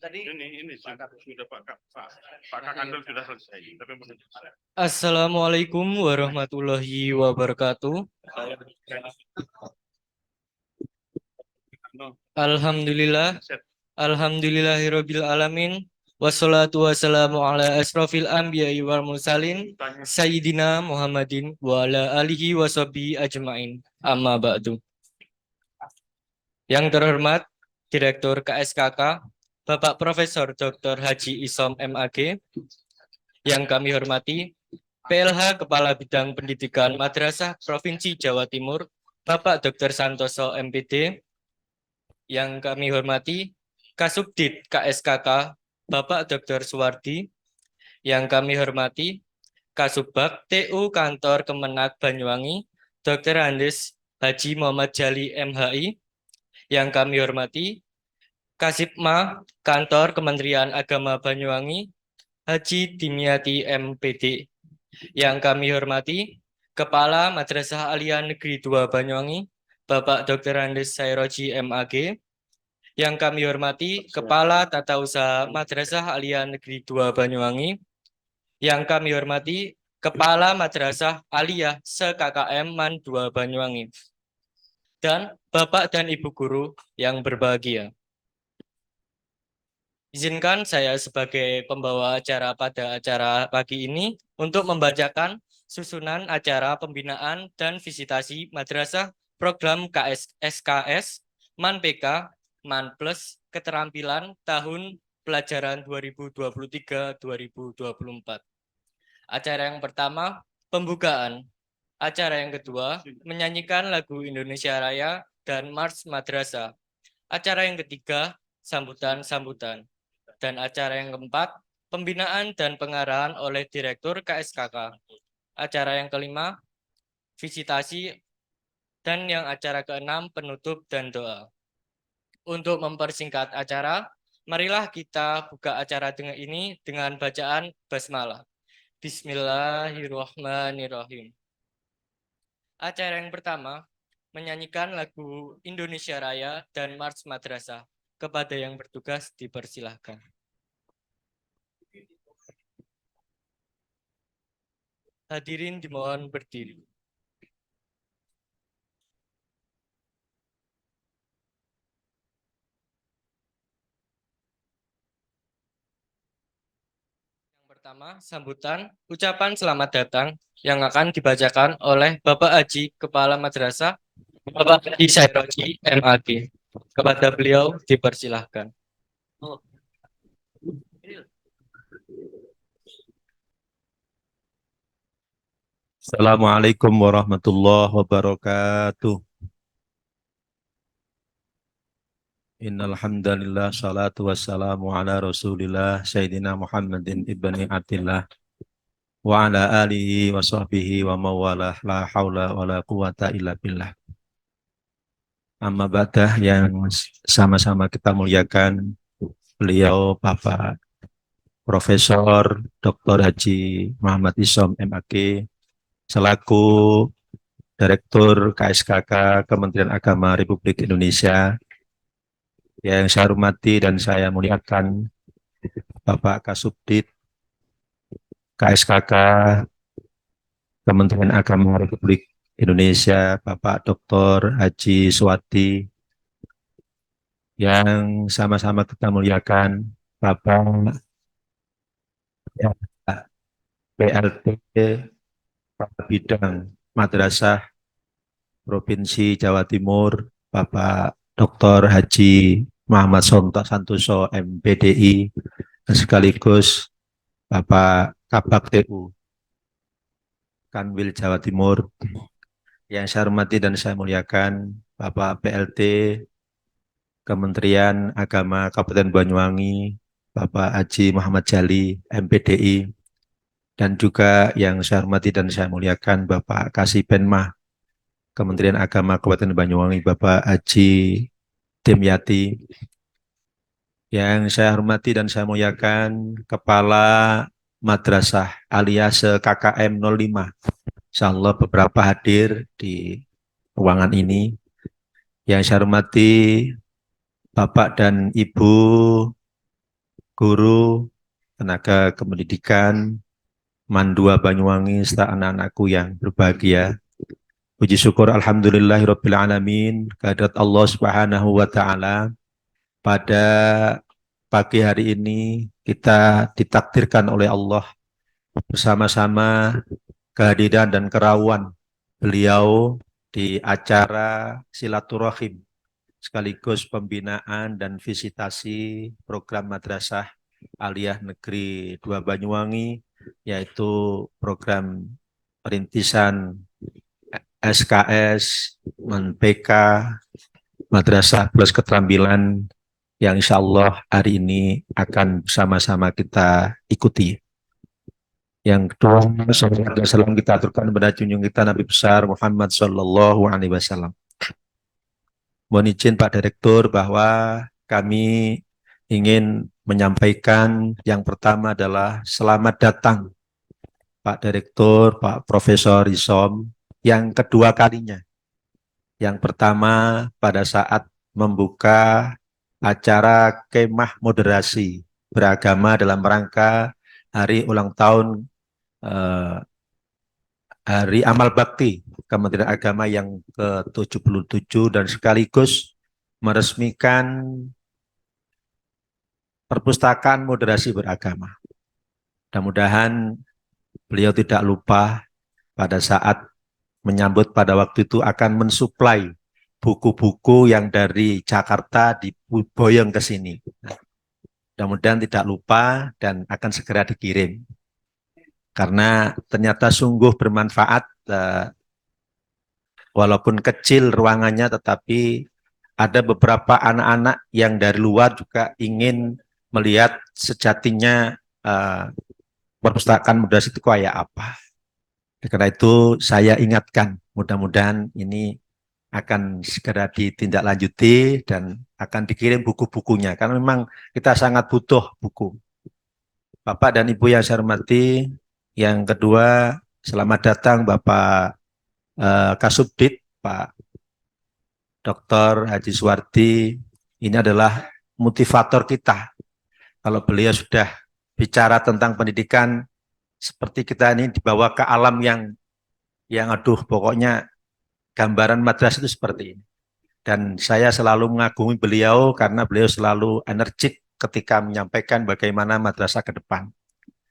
Ini sudah Pak Kakandul sudah selesai. Tapi Assalamualaikum warahmatullahi wabarakatuh. Alhamdulillah, alhamdulillahirabbil alamin. Wassalatu wassalamu ala asrofil anbiya'i wal mursalin Sayyidina Muhammadin wa ala alihi washabihi ajmain. Amma ba'du. Yang terhormat Direktur KSKK Bapak Profesor Dr. Haji Isom MAG. Yang kami hormati PLH Kepala Bidang Pendidikan Madrasah Provinsi Jawa Timur, Bapak Dr. Santoso MPD. Yang kami hormati Kasubdit KSKK, Bapak Dr. Suwardi. Yang kami hormati Kasubag TU Kantor Kemenak Banyuwangi, Dr. Andes Haji Muhammad Jali MHI. Yang kami hormati Kasipma Kantor Kementerian Agama Banyuwangi, Haji Dimyati MPD. Yang kami hormati Kepala Madrasah Aliyah Negeri 2 Banyuwangi, Bapak Dr. Andes Sairoji MAG. Yang kami hormati Kepala Tata Usaha Madrasah Aliyah Negeri 2 Banyuwangi. Yang kami hormati Kepala Madrasah Aliyah se-KKM MAN 2 Banyuwangi. Dan Bapak dan Ibu guru yang berbahagia. Izinkan saya sebagai pembawa acara pada acara pagi ini untuk membacakan susunan acara pembinaan dan visitasi madrasah program SKS MAN PK MAN Plus keterampilan tahun pelajaran 2023-2024. Acara yang pertama, pembukaan. Acara yang kedua, menyanyikan lagu Indonesia Raya dan Mars Madrasah. Acara yang ketiga, sambutan-sambutan. Dan acara yang keempat, pembinaan dan pengarahan oleh Direktur KSKK. Acara yang kelima, visitasi. Dan yang acara keenam, penutup dan doa. Untuk mempersingkat acara, marilah kita buka acara ini dengan bacaan basmalah. Bismillahirrahmanirrahim. Acara yang pertama, menyanyikan lagu Indonesia Raya dan Mars Madrasah. Kepada yang bertugas dipersilahkan. Hadirin dimohon berdiri. Yang pertama, sambutan ucapan selamat datang yang akan dibacakan oleh Bapak Haji Kepala Madrasah, Bapak Haji Sairoji MAG. Kepada beliau dipersilahkan. Assalamualaikum warahmatullahi wabarakatuh. Innal hamdalillah salatu wassalamu ala Rasulillah Sayyidina Muhammadin ibni Abdillah wa ala alihi wa sahbihi wa mawalah la haula wa la quwata illa billah. Amma ba'dah yang sama-sama kita muliakan beliau Bapak Profesor Dr. Haji Muhammad Isom MAG selaku Direktur KSKK Kementerian Agama Republik Indonesia. Yang saya hormati dan saya muliakan Bapak Kasubdit KSKK Kementerian Agama Republik Indonesia, Bapak Dr. Haji Suwardi. Yang sama-sama kita muliakan Bapak PLT Bidang Madrasah Provinsi Jawa Timur, Bapak Dr. Haji Muhammad Santoso MPDI, sekaligus Bapak Kabak TU Kanwil Jawa Timur. Yang saya hormati dan saya muliakan Bapak PLT Kementerian Agama Kabupaten Banyuwangi, Bapak Haji Muhammad Jali MPDI, dan juga yang saya hormati dan saya muliakan Bapak Kasipenmah Kementerian Agama Kabupaten Banyuwangi, Bapak Haji Dimyati. Yang saya hormati dan saya muliakan Kepala Madrasah Aliyah se-KKM 05. Insyaallah beberapa hadir di ruangan ini. Yang saya hormati Bapak dan Ibu guru, tenaga kependidikan, Mandua Banyuwangi, serta anak-anakku yang berbahagia. Puji syukur alhamdulillahirabbil alamin kehadirat Allah Subhanahu wa taala. Pada pagi hari ini kita ditakdirkan oleh Allah bersama-sama kehadiran dan kerawan beliau di acara silaturahim sekaligus pembinaan dan visitasi program Madrasah Aliyah Negeri 2 Banyuwangi, yaitu program perintisan SKS, MPK, Madrasah Plus Keterampilan yang insya Allah hari ini akan bersama-sama kita ikuti. Yang kedua, salawat dan salam kita aturkan kepada junjungan kita Nabi besar Muhammad Sallallahu Alaihi Wasallam. Mohon izin Pak Direktur bahwa kami ingin menyampaikan yang pertama adalah selamat datang Pak Direktur, Pak Profesor Isom, yang kedua kalinya. Yang pertama pada saat membuka acara kemah moderasi beragama dalam rangka hari ulang tahun Hari Amal Bakti Kementerian Agama yang ke-77 dan sekaligus meresmikan perpustakaan moderasi beragama. Mudah-mudahan beliau tidak lupa pada saat menyambut pada waktu itu akan mensuplai buku-buku yang dari Jakarta diboyong ke sini. Mudah-mudahan tidak lupa dan akan segera dikirim. Karena ternyata sungguh bermanfaat, walaupun kecil ruangannya, tetapi ada beberapa anak-anak yang dari luar juga ingin melihat sejatinya perpustakaan moderasi itu kayak apa. Karena itu saya ingatkan, mudah-mudahan ini akan segera ditindaklanjuti dan akan dikirim buku-bukunya, karena memang kita sangat butuh buku. Bapak dan Ibu yang saya hormati, yang kedua, selamat datang Bapak Kasubdit, Pak Dr. Haji Suwardi. Ini adalah motivator kita. Kalau beliau sudah bicara tentang pendidikan, seperti kita ini dibawa ke alam yang aduh, pokoknya gambaran madrasah itu seperti ini. Dan saya selalu mengagumi beliau karena beliau selalu energik ketika menyampaikan bagaimana madrasah ke depan.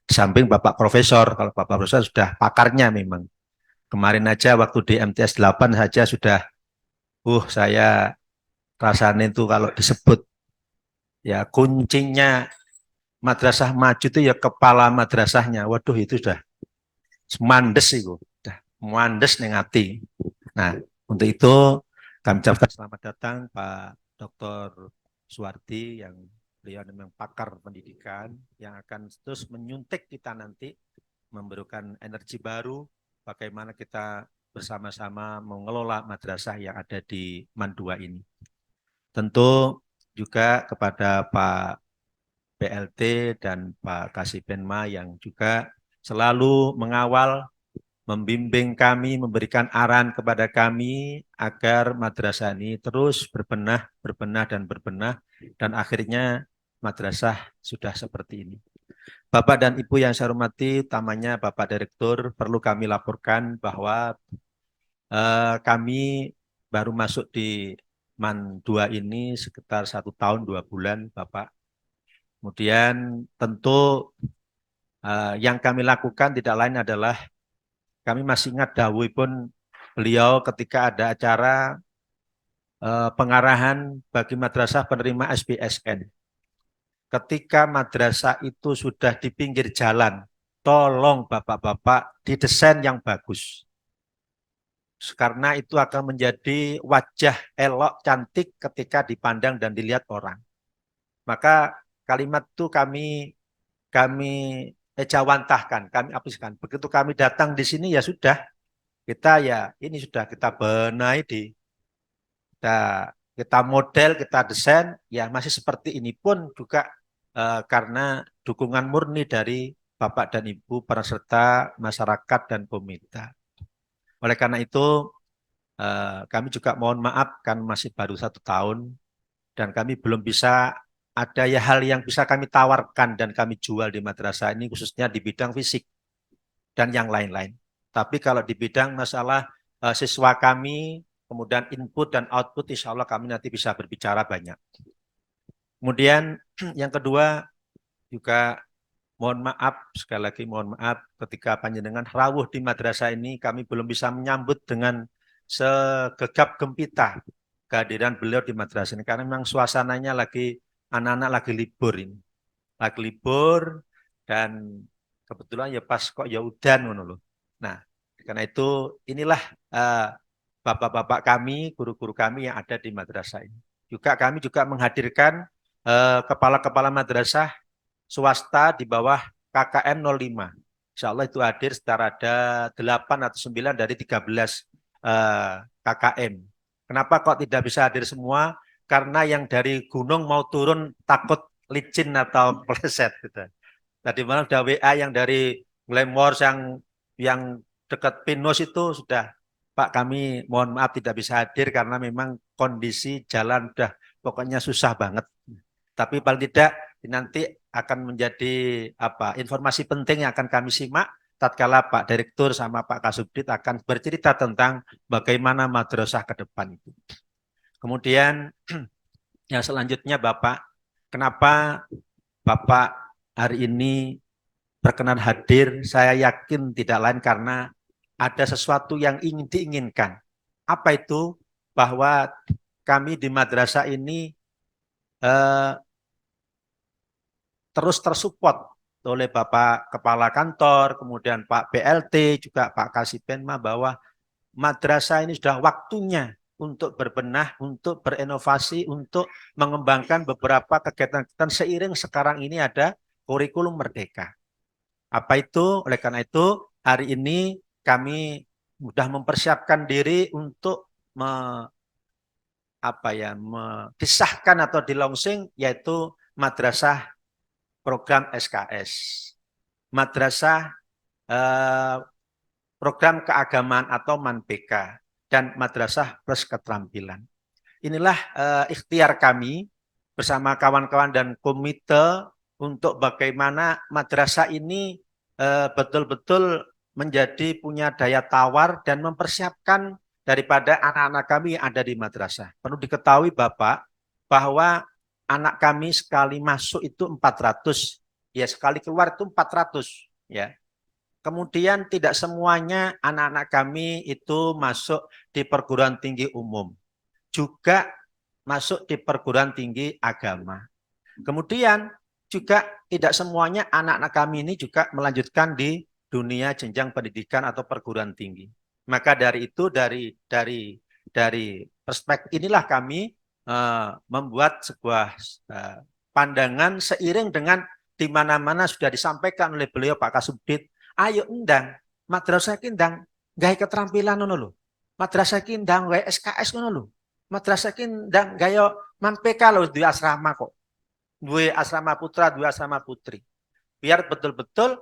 Di samping Bapak Profesor, kalau Bapak Profesor sudah pakarnya memang. Kemarin aja waktu di MTS 8 saja sudah, saya rasanya itu kalau disebut, ya kuncinya madrasah maju itu ya kepala madrasahnya. Waduh, itu sudah mandes itu, sudah mandes ning ati. Nah, untuk itu kami ucapkan selamat datang Pak Dr. Suwardi, yang beliau memang pakar pendidikan yang akan terus menyuntik kita nanti, memberikan energi baru bagaimana kita bersama-sama mengelola madrasah yang ada di Mandua ini. Tentu juga kepada Pak PLT dan Pak Kasipenma yang juga selalu mengawal, membimbing kami, memberikan arahan kepada kami agar madrasah ini terus berbenah, dan akhirnya madrasah sudah seperti ini. Bapak dan Ibu yang saya hormati, utamanya Bapak Direktur, perlu kami laporkan bahwa kami baru masuk di MAN 2 ini sekitar 1 tahun 2 bulan, Bapak. Kemudian tentu yang kami lakukan tidak lain adalah, kami masih ingat dahulu pun beliau ketika ada acara pengarahan bagi madrasah penerima SBSN. Ketika madrasah itu sudah di pinggir jalan, tolong Bapak-Bapak didesain yang bagus. Karena itu akan menjadi wajah elok, cantik ketika dipandang dan dilihat orang. Maka kalimat itu kami ejawantahkan, kami aplikasikan. Begitu kami datang di sini ya sudah, ini sudah kita benahi, kita model, kita desain, ya masih seperti ini pun juga karena dukungan murni dari Bapak dan Ibu peserta, masyarakat dan pemerintah. Oleh karena itu kami juga mohon maaf kan masih baru 1 tahun dan kami belum bisa ada ya hal yang bisa kami tawarkan dan kami jual di madrasah ini khususnya di bidang fisik dan yang lain-lain. Tapi kalau di bidang masalah siswa kami, kemudian input dan output, insya Allah kami nanti bisa berbicara banyak. Kemudian yang kedua juga mohon maaf, sekali lagi mohon maaf ketika panjenengan rawuh di madrasah ini kami belum bisa menyambut dengan segegap gempita kehadiran beliau di madrasah ini karena memang suasananya lagi anak-anak lagi libur ini. Lagi libur dan kebetulan ya pas kok ya udan ngono loh. Nah, karena itu inilah bapak-bapak kami, guru-guru kami yang ada di madrasah ini. Juga kami juga menghadirkan kepala-kepala madrasah swasta di bawah KKM 05. Insya Allah itu hadir sekitar ada 8 atau 9 dari 13 KKM. Kenapa kok tidak bisa hadir semua? Karena yang dari gunung mau turun takut licin atau pleset gitu. Tadi malam udah WA yang dari Glamors yang dekat Pinus itu sudah Pak kami mohon maaf tidak bisa hadir karena memang kondisi jalan udah pokoknya susah banget. Tapi paling tidak nanti akan menjadi informasi penting yang akan kami simak tatkala Pak Direktur sama Pak Kasubdit akan bercerita tentang bagaimana madrasah ke depan itu. Kemudian yang selanjutnya Bapak, kenapa Bapak hari ini berkenan hadir? Saya yakin tidak lain karena ada sesuatu yang ingin diinginkan. Apa itu? Bahwa kami di madrasah ini terus tersupport oleh Bapak Kepala Kantor, kemudian Pak PLT, juga Pak Kasipenma bahwa madrasah ini sudah waktunya untuk berbenah, untuk berinovasi, untuk mengembangkan beberapa kegiatan-kegiatan seiring sekarang ini ada kurikulum merdeka. Apa itu? Oleh karena itu, hari ini kami sudah mempersiapkan diri untuk disahkan atau di-launching yaitu madrasah program SKS. Madrasah program keagamaan atau MANPK dan madrasah plus keterampilan. Inilah ikhtiar kami bersama kawan-kawan dan komite untuk bagaimana madrasah ini betul-betul menjadi punya daya tawar dan mempersiapkan daripada anak-anak kami yang ada di madrasah. Perlu diketahui Bapak bahwa anak kami sekali masuk itu 400, ya sekali keluar itu 400, ya. Kemudian tidak semuanya anak-anak kami itu masuk di perguruan tinggi umum, juga masuk di perguruan tinggi agama. Kemudian juga tidak semuanya anak-anak kami ini juga melanjutkan di dunia jenjang pendidikan atau perguruan tinggi. Maka dari itu dari perspektif inilah kami membuat sebuah pandangan seiring dengan di mana-mana sudah disampaikan oleh beliau Pak Kasubdit. Ayo ndang madrasah ki ndang gawe keterampilan ngono lho. Madrasah ki ndang gawe SKS ngono lho. Madrasah ki ndang gawe MANPK lho duwe asrama kok. Duwe asrama putra, duwe asrama putri. Biar betul-betul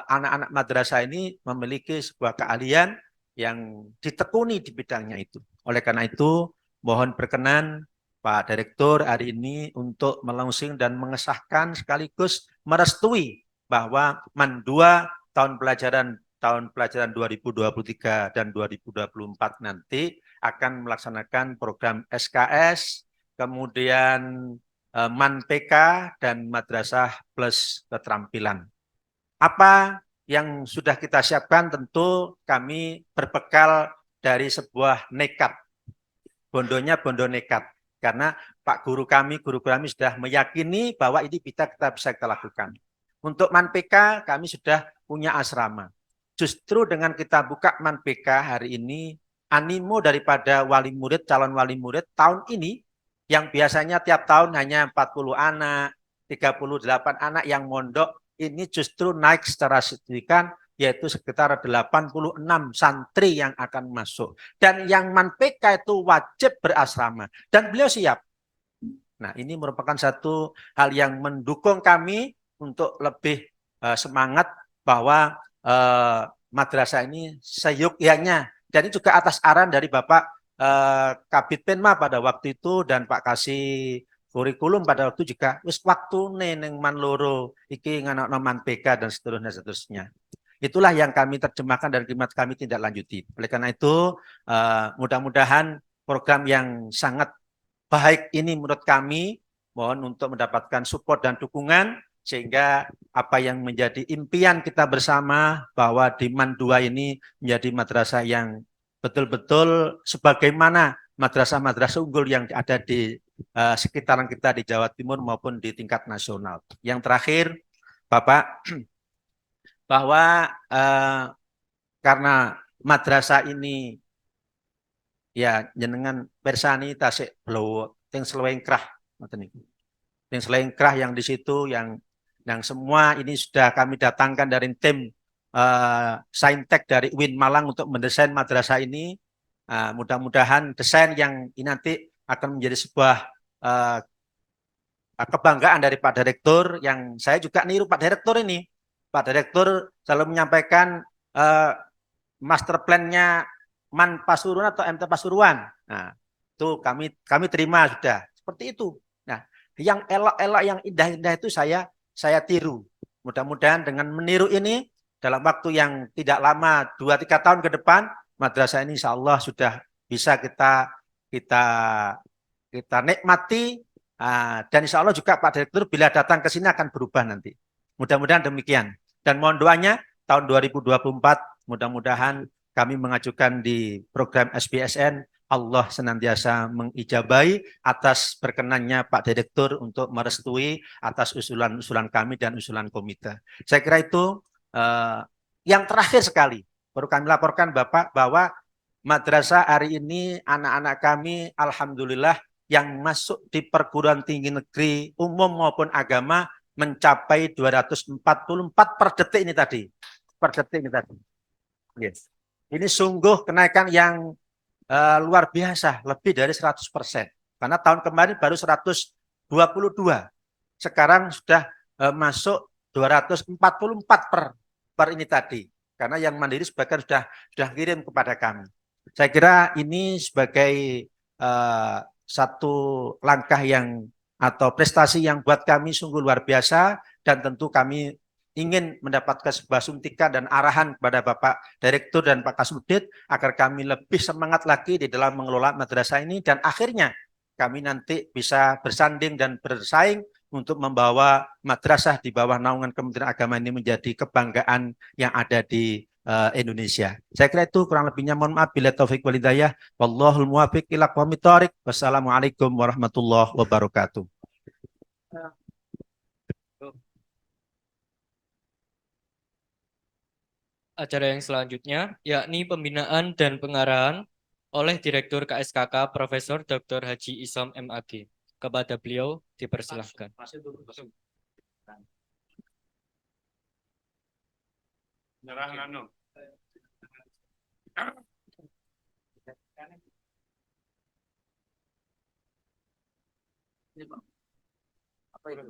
anak-anak madrasah ini memiliki sebuah keahlian yang ditekuni di bidangnya itu. Oleh karena itu, mohon berkenan Pak Direktur hari ini untuk melaunching dan mengesahkan sekaligus merestui bahwa MAN 2 tahun pelajaran 2023 dan 2024 nanti akan melaksanakan program SKS, kemudian MANPK dan madrasah plus keterampilan. Apa yang sudah kita siapkan tentu kami berbekal dari sebuah nekat. Bondonya bondo nekat. Karena Pak guru kami sudah meyakini bahwa ini bisa kita lakukan. Untuk MANPK kami sudah punya asrama. Justru dengan kita buka MANPK hari ini, animo daripada wali murid, calon wali murid tahun ini, yang biasanya tiap tahun hanya 40 anak, 38 anak yang mondok, ini justru naik secara signifikan, yaitu sekitar 86 santri yang akan masuk. Dan yang MANPK itu wajib berasrama. Dan beliau siap. Nah, ini merupakan satu hal yang mendukung kami untuk lebih semangat bahwa madrasah ini seyogyanya. Dan ini juga atas arahan dari Bapak Kabid Penma pada waktu itu dan Pak Kasih kurikulum pada waktu juga wis waktu neng man loro iki nganakno man PK dan seterusnya. Itulah yang kami terjemahkan dan kami tindak lanjuti. Oleh karena itu mudah-mudahan program yang sangat baik ini menurut kami mohon untuk mendapatkan support dan dukungan sehingga apa yang menjadi impian kita bersama bahwa di MAN 2 ini menjadi madrasah yang betul-betul sebagaimana madrasah-madrasah unggul yang ada di sekitaran kita di Jawa Timur maupun di tingkat nasional. Yang terakhir, Bapak, bahwa karena madrasah ini ya jenengan persani tasik blowo ting selengkrah ngoten niku. Ting selengkrah yang di situ yang semua ini sudah kami datangkan dari tim Saintek dari UIN Malang untuk mendesain madrasah ini. Mudah-mudahan desain yang ini nanti akan menjadi sebuah kebanggaan dari Pak Direktur yang saya juga niru Pak Direktur ini. Pak Direktur selalu menyampaikan master plan-nya MAN Pasuruan atau MT Pasuruan. Nah, itu kami terima sudah. Seperti itu. Nah, yang elok-elok yang indah-indah itu saya tiru. Mudah-mudahan dengan meniru ini dalam waktu yang tidak lama 2-3 tahun ke depan madrasah ini insya Allah sudah bisa kita nikmati dan insya Allah juga Pak Direktur bila datang ke sini akan berubah nanti. Mudah-mudahan demikian. Dan mohon doanya tahun 2024 mudah-mudahan kami mengajukan di program SBSN Allah senantiasa mengijabahi atas berkenannya Pak Direktur untuk merestui atas usulan-usulan kami dan usulan komite. Saya kira itu yang terakhir sekali baru kami laporkan Bapak bahwa madrasah hari ini anak-anak kami alhamdulillah yang masuk di perguruan tinggi negeri umum maupun agama mencapai 244 per detik ini tadi. Per detik ini tadi. Yes. Ini sungguh kenaikan yang luar biasa, lebih dari 100%. Karena tahun kemarin baru 122. Sekarang sudah masuk 244 per ini tadi. Karena yang mandiri sebagian sudah kirim kepada kami. Saya kira ini sebagai satu langkah yang atau prestasi yang buat kami sungguh luar biasa dan tentu kami ingin mendapatkan sebuah suntikan dan arahan kepada Bapak Direktur dan Pak Kasudit agar kami lebih semangat lagi di dalam mengelola madrasah ini dan akhirnya kami nanti bisa bersanding dan bersaing untuk membawa madrasah di bawah naungan Kementerian Agama ini menjadi kebanggaan yang ada di Indonesia. Saya kira itu kurang lebihnya, mohon maaf bila taufik wal hidayah. Wallahul muwaffiq ila aqwamit thoriq. Wassalamualaikum warahmatullahi wabarakatuh. Acara yang selanjutnya yakni pembinaan dan pengarahan oleh Direktur KSKK Profesor Dr. Haji Isom MAG. Kepada beliau dipersilahkan. Nyerah nganu. Apa itu?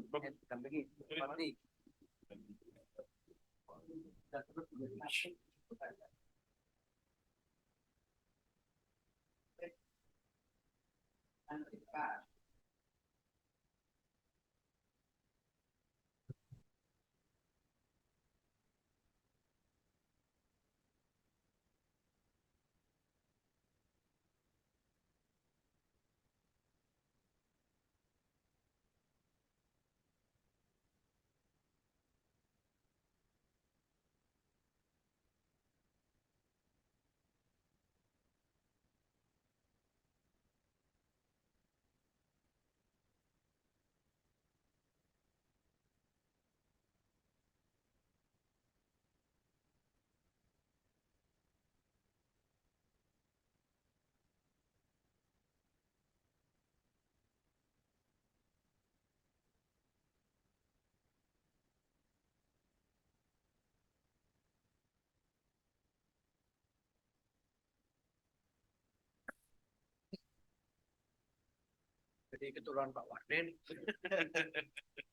Jadi keturunan Pak Warden.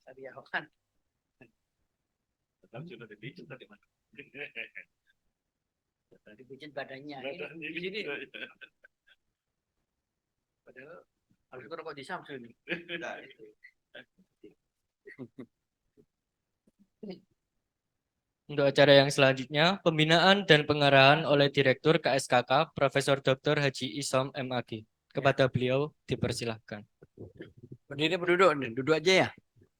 Sariawan. Tetap sudah dibikin tadi mana? Dibikin badannya. Ini di sini. Padahal Habis itu rokok di Samsung ini. Untuk acara yang selanjutnya, pembinaan dan pengarahan oleh Direktur KSKK Profesor Dr. Haji Isom MAG. Kepada beliau dipersilahkan. Berdiri berduduk nih, duduk aja ya.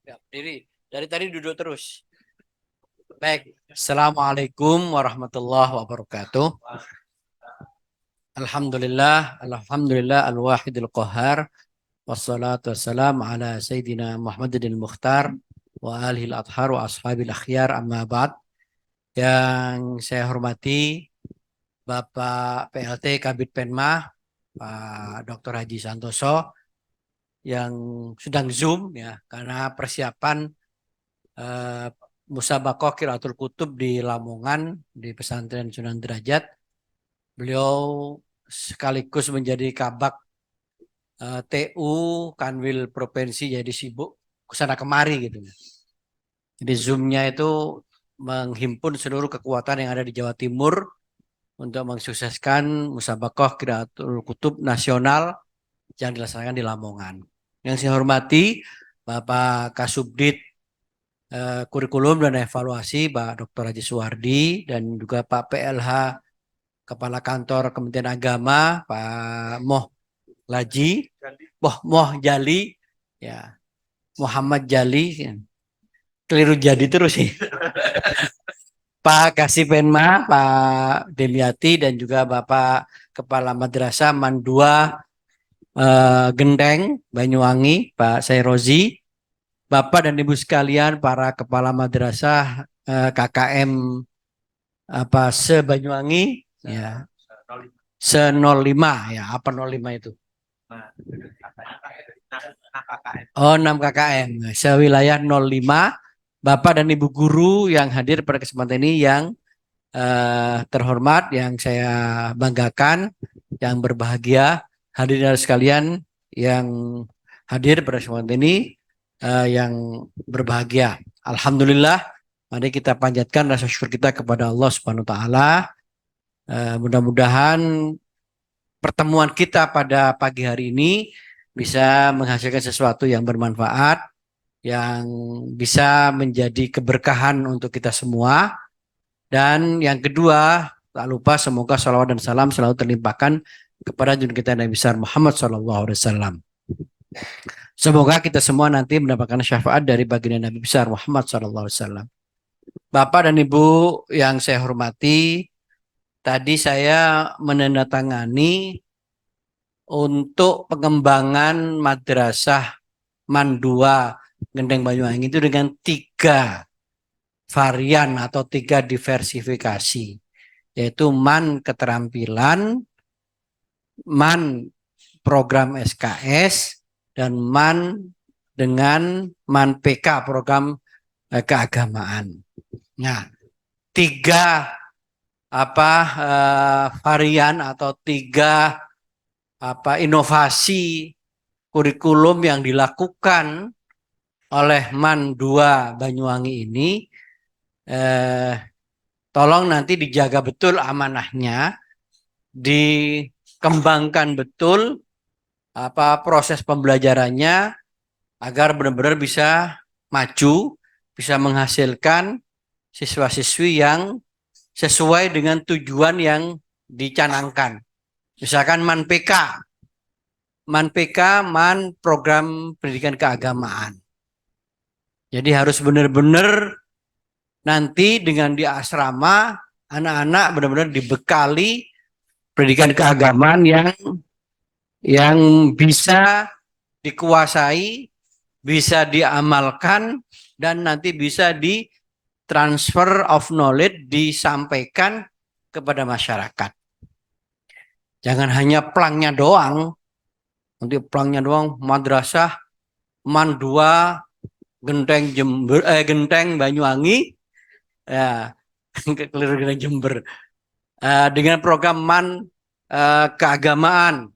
Ya, berdiri. Dari tadi duduk terus. Baik. Assalamualaikum warahmatullahi wabarakatuh. Alhamdulillah al-wahidil qahar. Wassalatu wassalamu ala Sayyidina Muhammadin Mukhtar wa alihil adhar wa ashabil akhyar amma ba'd. Yang saya hormati Bapak PLT Kabid Penma, Pak Dr. Haji Santoso, yang sedang Zoom ya karena persiapan Musabaqah Qiraatul Kutub di Lamongan di Pesantren Sunan Derajat. Beliau sekaligus menjadi kabak TU Kanwil Provinsi, jadi sibuk kesana kemari gitu. Jadi Zoom-nya itu menghimpun seluruh kekuatan yang ada di Jawa Timur untuk mensukseskan Musabaqah Qiraatul Kutub nasional yang dilaksanakan di Lamongan. Yang saya hormati Bapak Kasubdit Kurikulum dan Evaluasi Pak Dr. Haji Suwardi, dan juga Pak PLH Kepala Kantor Kementerian Agama Pak Moh Jali ya, Muhammad Jali, keliru jadi terus sih. Pak Kasih Penma, Pak Demiati, dan juga Bapak Kepala Madrasah Mandua Gendeng Banyuwangi Pak Sairozi, Bapak dan Ibu sekalian para kepala madrasah KKM se-Banyuwangi ya. Se-05 ya, apa 05 itu? Oh, 6 KKM sewilayah 05. Bapak dan Ibu guru yang hadir pada kesempatan ini yang terhormat, yang saya banggakan, yang berbahagia, hadirin sekalian yang hadir pada kesempatan ini yang berbahagia. Alhamdulillah, mari kita panjatkan rasa syukur kita kepada Allah Subhanahu wa taala. Mudah-mudahan pertemuan kita pada pagi hari ini bisa menghasilkan sesuatu yang bermanfaat, yang bisa menjadi keberkahan untuk kita semua. Dan yang kedua, tak lupa semoga salawat dan salam selalu terlimpahkan kepada junjungan kita Nabi besar Muhammad SAW. Semoga kita semua nanti mendapatkan syafaat dari baginda Nabi besar Muhammad SAW. Bapak dan Ibu yang saya hormati, tadi saya menandatangani untuk pengembangan madrasah Mandua Gendeng Banyuwangi itu dengan 3 varian atau 3 diversifikasi, yaitu MAN keterampilan, MAN program SKS, dan MAN dengan MAN PK program keagamaan. Nah, 3 varian atau 3 inovasi kurikulum yang dilakukan oleh MAN 2 Banyuwangi ini, tolong nanti dijaga betul amanahnya, dikembangkan betul proses pembelajarannya agar benar-benar bisa maju, bisa menghasilkan siswa-siswi yang sesuai dengan tujuan yang dicanangkan. Misalkan MAN PK, MAN program pendidikan keagamaan. Jadi harus benar-benar nanti dengan di asrama anak-anak benar-benar dibekali pendidikan keagamaan yang bisa dikuasai, bisa diamalkan, dan nanti bisa di transfer of knowledge, disampaikan kepada masyarakat. Jangan hanya plangnya doang. Nanti plangnya doang madrasah MAN 2 Genteng Banyuwangi ya, keliru Genteng Jember, dengan program MAN keagamaan,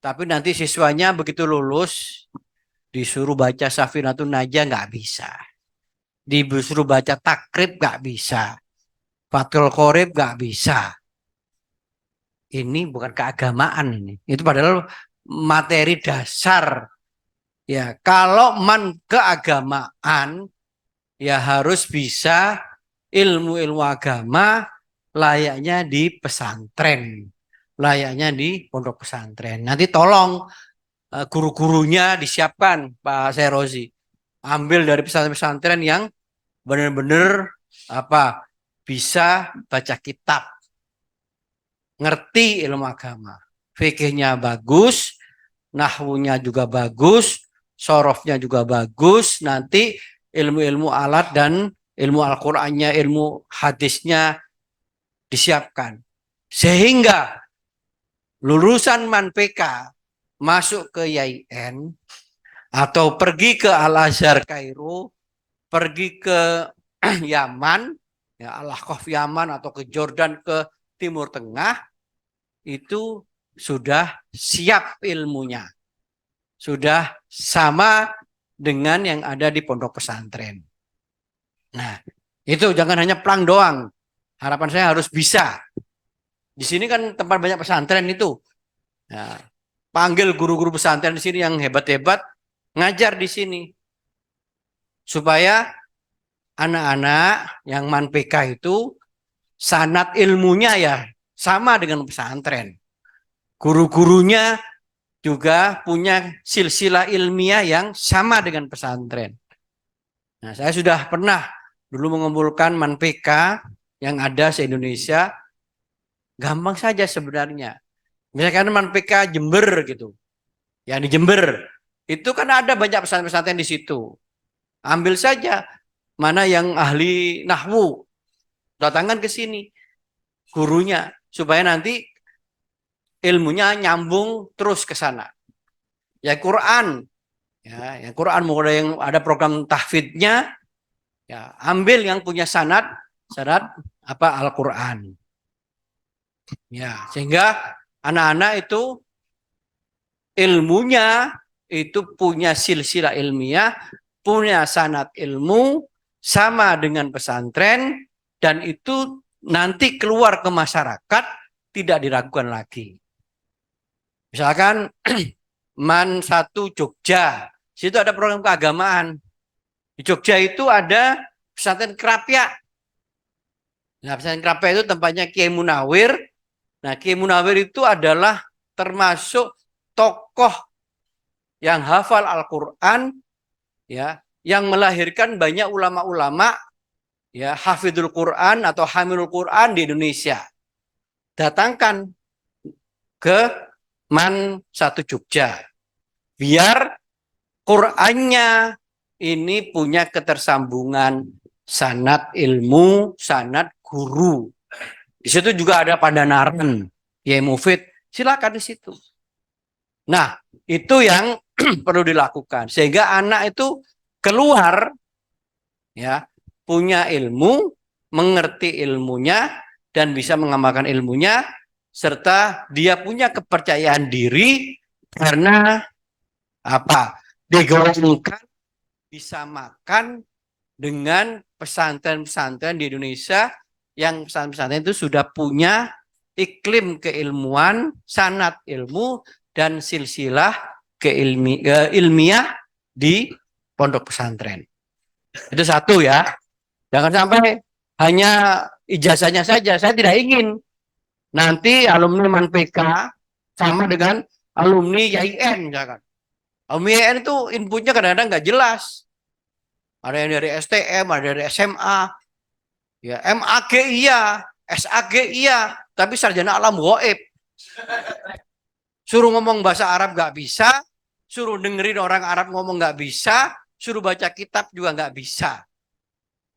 tapi nanti siswanya begitu lulus disuruh baca Safinatun Najah nggak bisa, disuruh baca takrib nggak bisa, Fathul Qorib nggak bisa. Ini bukan keagamaan ini. Itu padahal materi dasar. Ya, kalau keagamaan ya harus bisa ilmu-ilmu agama layaknya di pesantren, layaknya di pondok pesantren. Nanti tolong guru-gurunya disiapkan, Pak Serozi. Ambil dari pesantren-pesantren yang benar-benar bisa baca kitab, ngerti ilmu agama, fikihnya bagus, nahwunya juga bagus, sorofnya juga bagus, nanti ilmu-ilmu alat dan ilmu Al-Qur'annya, ilmu hadisnya disiapkan. Sehingga lulusan MANPK masuk ke YIN atau pergi ke Al-Azhar Kairo, pergi ke Yaman, ya Al-Ahqaf Yaman atau ke Jordan, ke Timur Tengah, itu sudah siap ilmunya. Sudah sama dengan yang ada di pondok pesantren. Nah, itu jangan hanya plang doang. Harapan saya harus bisa. Di sini kan tempat banyak pesantren itu. Nah, panggil guru-guru pesantren di sini yang hebat-hebat, ngajar di sini. Supaya anak-anak yang MANPK itu sanad ilmunya ya sama dengan pesantren. Guru-gurunya juga punya silsilah ilmiah yang sama dengan pesantren. Nah, saya sudah pernah dulu mengumpulkan MANPK yang ada se-Indonesia. Gampang saja sebenarnya. Misalkan MANPK Jember gitu. Ya di Jember. Itu kan ada banyak pesantren-pesantren di situ. Ambil saja mana yang ahli nahwu. Datangkan ke sini gurunya supaya nanti ilmunya nyambung terus ke sana. Ya Quran, ya Quran mulai yang ada program tahfidnya, ya ambil yang punya sanad Al-Quran. Ya sehingga anak-anak itu ilmunya itu punya silsilah ilmiah, punya sanad ilmu sama dengan pesantren, dan itu nanti keluar ke masyarakat tidak diragukan lagi. Misalkan MAN 1 Jogja, situ ada program keagamaan. Di Jogja itu ada pesantren Krapyak. Nah, pesantren Krapyak itu tempatnya Kiai Munawir. Nah, Kiai Munawir itu adalah termasuk tokoh yang hafal Al-Quran, ya, yang melahirkan banyak ulama-ulama, ya, hafidul Quran atau hamilul Quran di Indonesia. Datangkan ke MAN 1 Jogja. Biar Qurannya ini punya ketersambungan sanad ilmu, sanad guru. Di situ juga ada Pandanaran, Yai Mufid, silakan di situ. Nah, itu yang perlu dilakukan sehingga anak itu keluar ya, punya ilmu, mengerti ilmunya dan bisa mengamalkan ilmunya, serta dia punya kepercayaan diri karena digolongkan bisa makan dengan pesantren-pesantren di Indonesia yang pesantren-pesantren itu sudah punya iklim keilmuan, sanad ilmu dan silsilah ilmiah di pondok pesantren. Itu satu ya. Jangan sampai hanya ijazahnya saja. Saya tidak ingin nanti alumni MANPK sama dengan alumni YIN misalkan. Alumni YIN itu inputnya kadang-kadang nggak jelas. Ada yang dari STM, ada dari SMA, ya MAG iya, SAG iya, tapi sarjana alam gaib. Suruh ngomong bahasa Arab nggak bisa, suruh dengerin orang Arab ngomong nggak bisa, suruh baca kitab juga nggak bisa.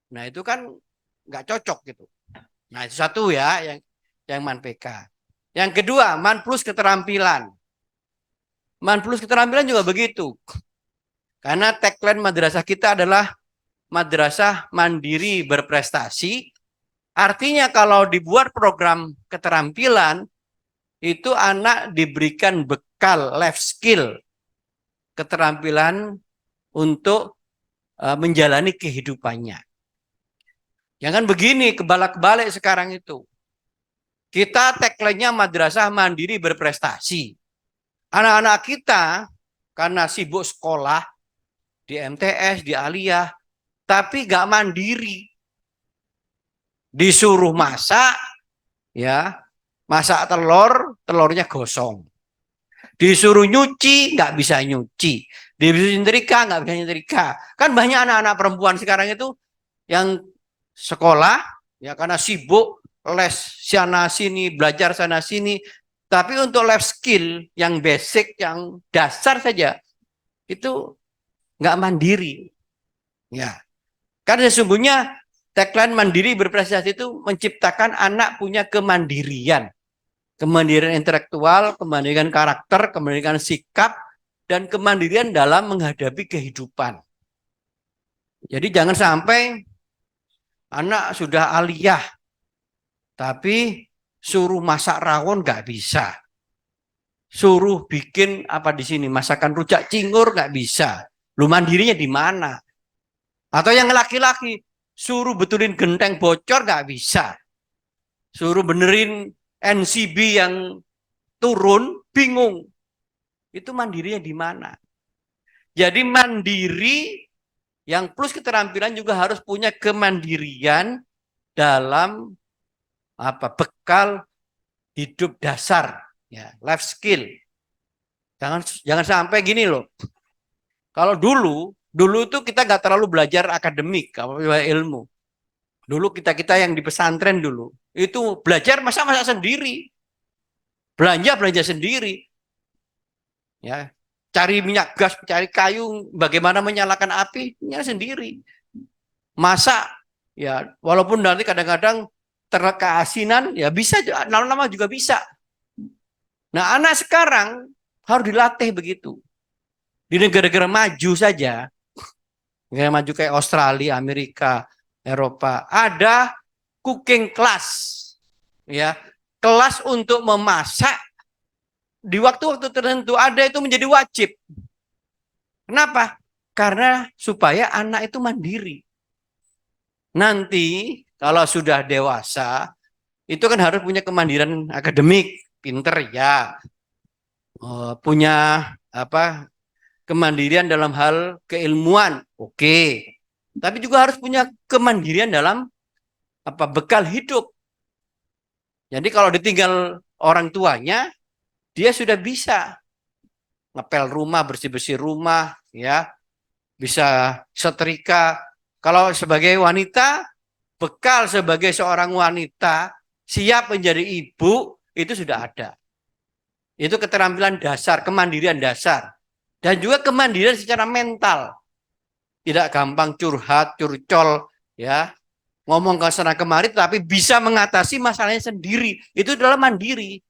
Nah itu kan nggak cocok gitu. Nah itu satu ya yang MANPK. Yang kedua MAN plus keterampilan. MAN plus keterampilan juga begitu. Karena tagline madrasah kita adalah madrasah mandiri berprestasi. Artinya kalau dibuat program keterampilan itu anak diberikan bekal life skill, keterampilan untuk menjalani kehidupannya. Jangan begini kebalik-balik sekarang itu. Kita tagline-nya madrasah mandiri berprestasi. Anak-anak kita karena sibuk sekolah di MTS, di Aliyah, tapi nggak mandiri. Disuruh masak, ya, masak telur, telurnya gosong. Disuruh nyuci, nggak bisa nyuci. Disuruh nyetrika, nggak bisa nyetrika. Kan banyak anak-anak perempuan sekarang itu yang sekolah, ya karena sibuk, les sana sini, belajar sana sini. Tapi untuk life skill yang basic, yang dasar saja, itu nggak mandiri. Ya, karena sesungguhnya tagline mandiri berprestasi itu menciptakan anak punya kemandirian. Kemandirian intelektual, kemandirian karakter, kemandirian sikap, dan kemandirian dalam menghadapi kehidupan. Jadi jangan sampai anak sudah aliyah, tapi suruh masak rawon nggak bisa. Suruh bikin apa di sini, masakan rujak cingur nggak bisa. Lu mandirinya di mana? Atau yang laki-laki, suruh betulin genteng bocor nggak bisa. Suruh benerin NCB yang turun, bingung. Itu mandirinya di mana? Jadi mandiri yang plus keterampilan juga harus punya kemandirian dalam bekal hidup dasar, ya, life skill. Jangan sampai gini loh. Kalau dulu itu kita nggak terlalu belajar akademik, ilmu. Dulu kita yang di pesantren dulu itu belajar masak sendiri, belanja sendiri, ya, cari minyak gas, cari kayu, bagaimana menyalakan apinya sendiri, masak, ya, walaupun nanti kadang-kadang keasinan, ya bisa, lama-lama juga bisa. Nah, anak sekarang harus dilatih begitu. Di negara-negara maju saja, negara maju kayak Australia, Amerika, Eropa, ada cooking class, ya, kelas untuk memasak di waktu-waktu tertentu, ada itu menjadi wajib. Kenapa? Karena supaya anak itu mandiri. Nanti kalau sudah dewasa, itu kan harus punya kemandirian akademik, pinter ya, punya kemandirian dalam hal keilmuan, oke. Tapi juga harus punya kemandirian dalam bekal hidup. Jadi kalau ditinggal orang tuanya, dia sudah bisa ngepel rumah, bersih-bersih rumah, ya, bisa setrika. Kalau sebagai wanita, bekal sebagai seorang wanita siap menjadi ibu itu sudah ada. Itu keterampilan dasar, kemandirian dasar, dan juga kemandirian secara mental. Tidak gampang curhat, curcol, ya, ngomong ke sana kemari, tapi bisa mengatasi masalahnya sendiri. Itu adalah mandiri.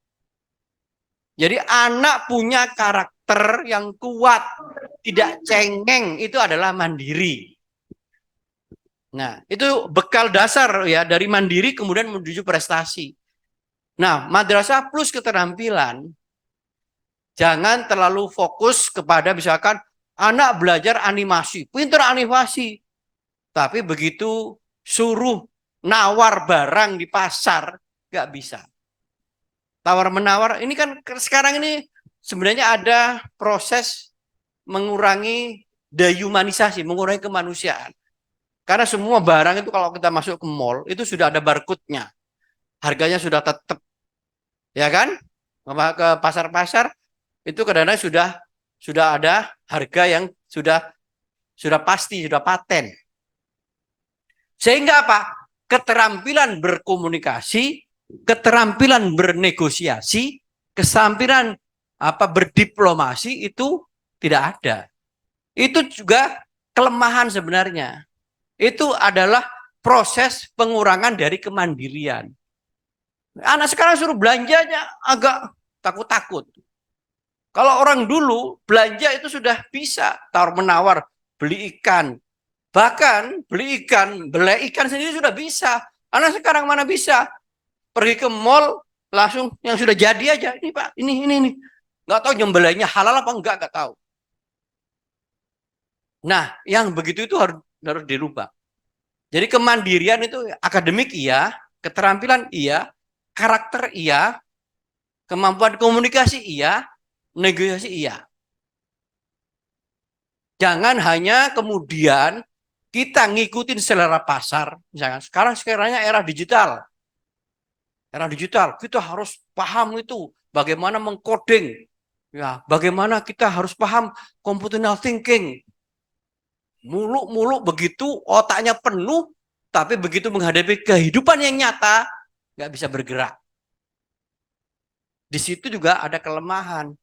Jadi anak punya karakter yang kuat, tidak cengeng, itu adalah mandiri. Nah, itu bekal dasar ya dari mandiri kemudian menuju prestasi. Nah, madrasah plus keterampilan, jangan terlalu fokus kepada misalkan anak belajar animasi, pinter animasi, tapi begitu suruh nawar barang di pasar, nggak bisa. Tawar-menawar, ini kan sekarang ini sebenarnya ada proses mengurangi dehumanisasi, mengurangi kemanusiaan. Karena semua barang itu kalau kita masuk ke mall, itu sudah ada barcode-nya. Harganya sudah tetap. Ya kan? Ke pasar-pasar, itu kadang-kadang sudah ada harga yang sudah pasti, sudah paten. Sehingga apa? Keterampilan berkomunikasi, keterampilan bernegosiasi, keterampilan berdiplomasi itu tidak ada. Itu juga kelemahan sebenarnya. Itu adalah proses pengurangan dari kemandirian. Anak sekarang suruh belanjanya agak takut-takut. Kalau orang dulu belanja itu sudah bisa tawar-menawar, beli ikan. Bahkan beli ikan, belai ikan sendiri sudah bisa. Anak sekarang mana bisa? Pergi ke mall langsung yang sudah jadi aja. Ini Pak, ini. Nggak tahu nyembelihnya halal apa enggak tahu. Nah, yang begitu itu harus dirubah. Jadi kemandirian itu akademik iya, keterampilan iya, karakter iya, kemampuan komunikasi iya, negosiasi iya. Jangan hanya kemudian kita ngikutin selera pasar. Misalkan sekarangnya era digital. Era digital, kita harus paham itu bagaimana mengcoding. Ya, bagaimana kita harus paham computational thinking. Muluk-muluk begitu otaknya penuh, tapi begitu menghadapi kehidupan yang nyata, nggak bisa bergerak. Di situ juga ada kelemahan.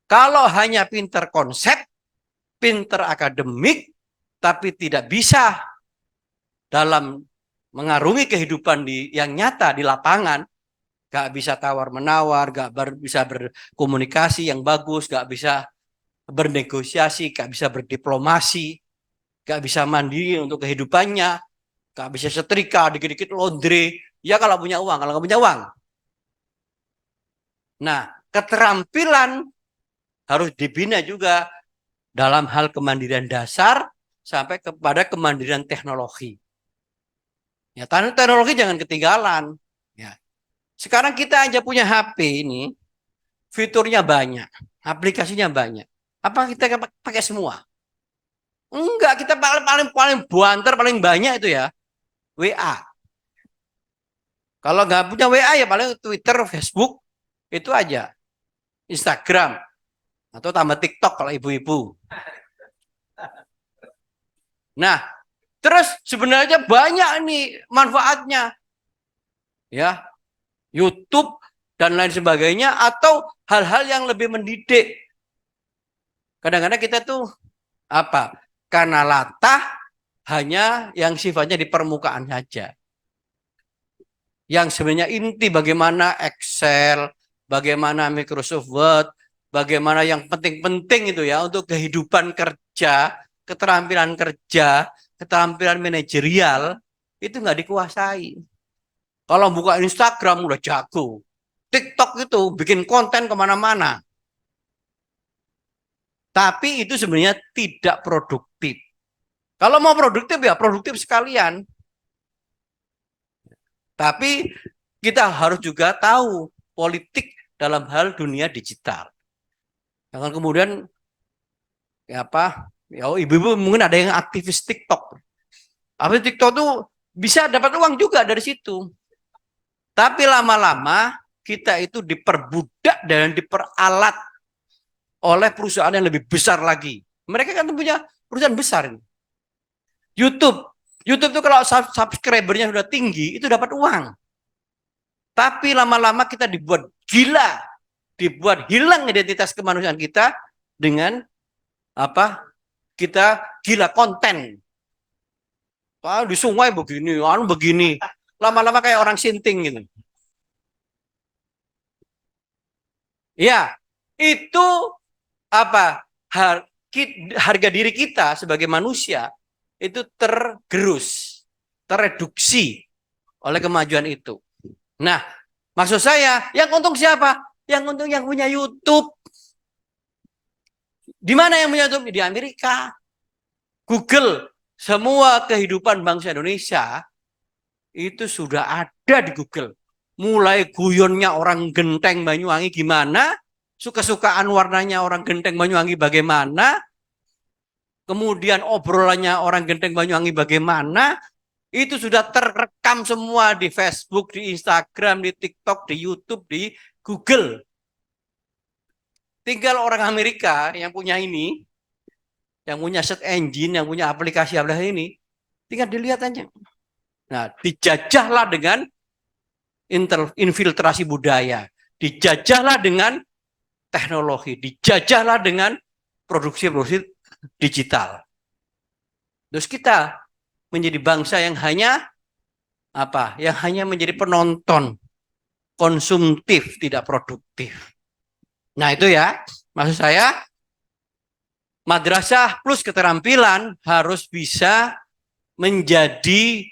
Kalau hanya pinter konsep, pinter akademik, tapi tidak bisa dalam mengarungi kehidupan yang nyata di lapangan, gak bisa tawar-menawar, gak bisa berkomunikasi yang bagus, gak bisa bernegosiasi, gak bisa berdiplomasi, gak bisa mandiri untuk kehidupannya, gak bisa setrika, dikit-dikit laundry, ya kalau punya uang, kalau nggak punya uang. Nah, keterampilan harus dibina juga dalam hal kemandirian dasar sampai kepada kemandirian teknologi. Ya, teknologi jangan ketinggalan. Ya. Sekarang kita aja punya HP ini, fiturnya banyak, aplikasinya banyak. Apa kita pakai semua? Enggak, kita paling banter paling banyak itu ya WA. Kalau nggak punya WA ya paling Twitter, Facebook itu aja, Instagram atau tambah TikTok kalau ibu-ibu. Nah, terus sebenarnya banyak nih manfaatnya, ya YouTube dan lain sebagainya atau hal-hal yang lebih mendidik. Kadang-kadang kita tuh apa? Karena latah hanya yang sifatnya di permukaan saja. Yang sebenarnya inti bagaimana Excel, bagaimana Microsoft Word, bagaimana yang penting-penting itu ya untuk kehidupan kerja, keterampilan kerja, keterampilan manajerial itu nggak dikuasai. Kalau buka Instagram udah jago, TikTok itu bikin konten kemana-mana. Tapi itu sebenarnya tidak produktif. Kalau mau produktif ya produktif sekalian. Tapi kita harus juga tahu politik dalam hal dunia digital. Jangan kemudian ya apa? Ya ibu-ibu mungkin ada yang aktivis TikTok. Aktivis TikTok tuh bisa dapat uang juga dari situ. Tapi lama-lama kita itu diperbudak dan diperalat oleh perusahaan yang lebih besar lagi. Mereka kan punya perusahaan besar ini. YouTube itu kalau subscribernya sudah tinggi itu dapat uang. Tapi lama-lama kita dibuat gila, dibuat hilang identitas kemanusiaan kita dengan apa? Kita gila konten. Di sungai begini, begini. Lama-lama kayak orang sinting gitu. Ya, itu apa? Harga diri kita sebagai manusia itu tergerus, tereduksi oleh kemajuan itu. Nah, maksud saya, yang untung siapa? Yang untung yang punya YouTube. Di mana yang punya YouTube? Di Amerika. Google, semua kehidupan bangsa Indonesia itu sudah ada di Google. Mulai guyonnya orang Genteng Banyuwangi gimana, suka-sukaan warnanya orang Genteng Banyuwangi bagaimana, kemudian obrolannya orang Genteng Banyuwangi bagaimana, itu sudah terekam semua di Facebook, di Instagram, di TikTok, di YouTube, di Google. Tinggal orang Amerika yang punya ini, yang punya search engine, yang punya aplikasi-aplikasi ini, tinggal dilihat aja. Nah, dijajahlah dengan infiltrasi budaya, dijajahlah dengan teknologi, dijajahlah dengan produksi-produksi digital. Terus kita menjadi bangsa yang hanya apa? Yang hanya menjadi penonton, konsumtif, tidak produktif. Nah, itu ya, maksud saya madrasah plus keterampilan harus bisa menjadi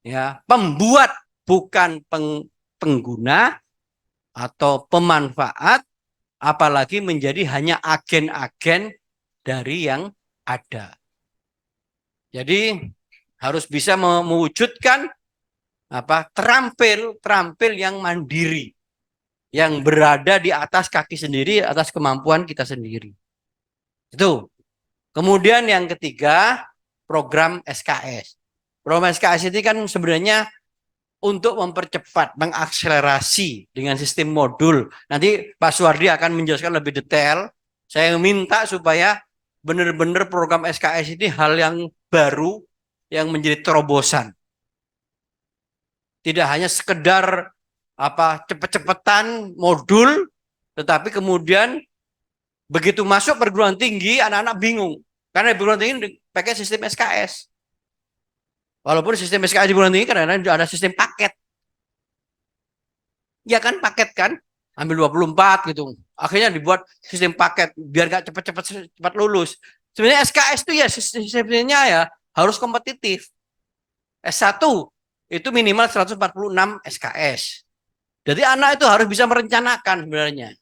ya pembuat, bukan pengguna atau pemanfaat, apalagi menjadi hanya agen-agen dari yang ada. Jadi harus bisa mewujudkan apa terampil yang mandiri. yang berada di atas kaki sendiri, atas kemampuan kita sendiri. Itu. Kemudian yang ketiga, program SKS. Program SKS ini kan sebenarnya untuk mempercepat, mengakselerasi dengan sistem modul. Nanti Pak Suwardi akan menjelaskan lebih detail. Saya minta supaya benar-benar program SKS ini hal yang baru yang menjadi terobosan. Tidak hanya sekedar cepet-cepetan modul, tetapi kemudian begitu masuk perguruan tinggi anak-anak bingung karena perguruan tinggi pakai sistem SKS. Walaupun sistem SKS di perguruan tinggi kadang-kadang ada sistem paket. Ya kan paket kan, ambil 24 gitu. Akhirnya dibuat sistem paket biar gak cepat lulus. Sebenarnya SKS itu ya sistemnya ya harus kompetitif. S1 itu minimal 146 SKS. Jadi anak itu harus bisa merencanakan sebenarnya.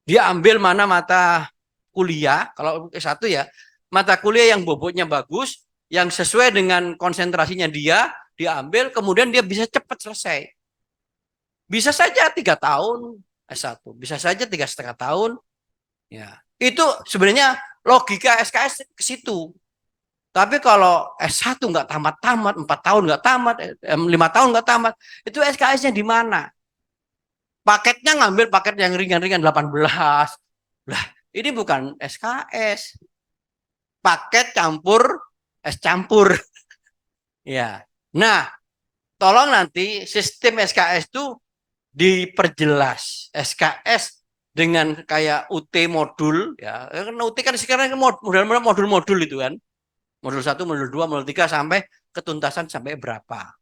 Dia ambil mana mata kuliah, kalau S1 ya, mata kuliah yang bobotnya bagus, yang sesuai dengan konsentrasinya dia ambil, kemudian dia bisa cepat selesai. Bisa saja 3 tahun S1, bisa saja 3,5 tahun. Ya, itu sebenarnya logika SKS ke situ. Tapi kalau S1 nggak tamat-tamat, 4 tahun nggak tamat, 5 tahun nggak tamat, itu SKS-nya di mana? Paketnya ngambil paket yang ringan-ringan 18. Lah, ini bukan SKS. Paket campur, es campur. Ya. Nah, tolong nanti sistem SKS itu diperjelas. SKS dengan kayak UT modul, ya. Karena UT kan sekarang modul-modul itu kan. Modul 1, modul 2, modul 3 sampai ketuntasan sampai berapa.